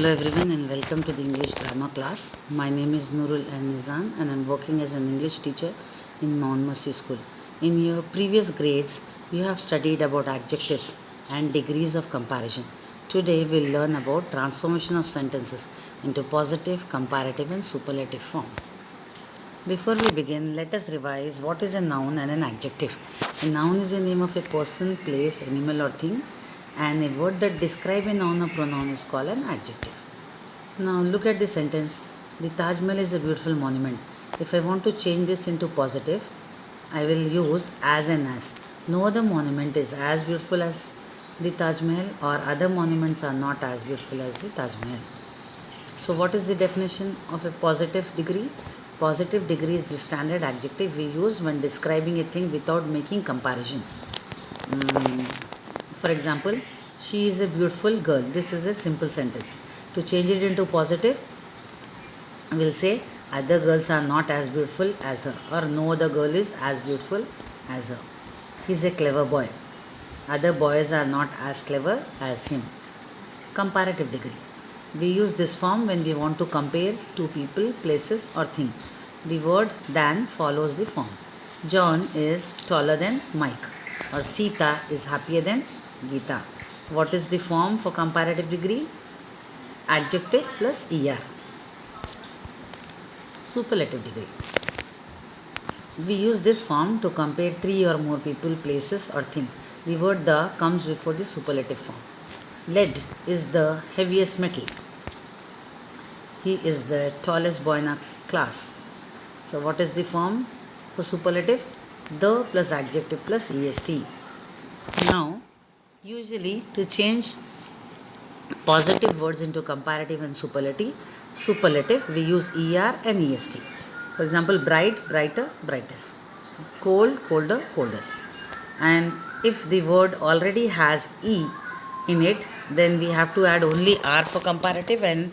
Hello everyone and welcome to the English grammar class. My name is Nurul Nizam and I am working as an English teacher in Mount Mercy School. In your previous grades, you have studied about adjectives and degrees of comparison. Today we'll learn about transformation of sentences into positive, comparative and superlative form. Before we begin, let us revise what is a noun and an adjective. A noun is the name of a person, place, animal or thing, and a word that describes a noun or pronoun is called an adjective. Now look at the sentence. The Taj Mahal is a beautiful monument. If I want to change this into positive, I will use as and as. No other monument is as beautiful as the Taj Mahal, or other monuments are not as beautiful as the Taj Mahal. So what is the definition of a positive degree? Positive degree is the standard adjective we use when describing a thing without making comparison. For example, she is a beautiful girl. This is a simple sentence. To change it into positive, we'll say other girls are not as beautiful as her, or no other girl is as beautiful as her. He's a clever boy. Other boys are not as clever as him. Comparative degree. We use this form when we want to compare two people, places or things. The word than follows the form. John is taller than Mike, or Sita is happier than Geeta. What is the form for comparative degree? Adjective plus er. Superlative degree. We use this form to compare three or more people, places or things. The word the comes before the superlative form. Lead is the heaviest metal. He is the tallest boy in our class. So what is the form for superlative? The plus adjective plus est. Now, usually to change positive words into comparative and superlative we use er and est. For example, bright, brighter, brightest. Cold, colder, coldest. And if the word already has e in it, then we have to add only r for comparative and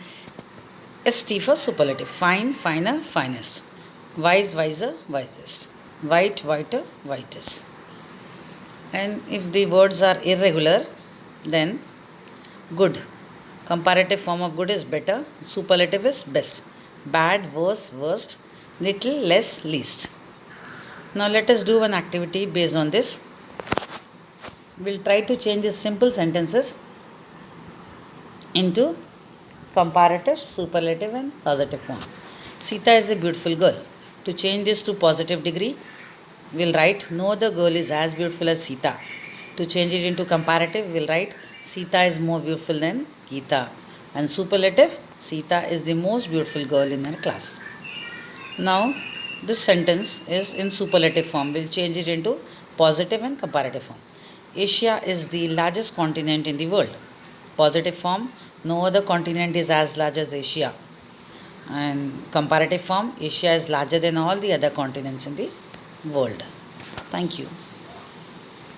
st for superlative. Fine, finer, finest. Wise, wiser, wisest. White, whiter, whitest. And if the words are irregular, then good. Comparative form of good is better. Superlative is best. Bad, worse, worst. Little, less, least. Now let us do one activity based on this. We'll try to change these simple sentences into comparative, superlative and positive form. Sita is a beautiful girl. To change this to positive degree, we'll write no other girl is as beautiful as Sita. To change it into comparative, we'll write Sita is more beautiful than Geeta. And superlative, Sita is the most beautiful girl in her class. Now, this sentence is in superlative form. We'll change it into positive and comparative form. Asia is the largest continent in the world. Positive form, no other continent is as large as Asia. And comparative form, Asia is larger than all the other continents in the world. Thank you.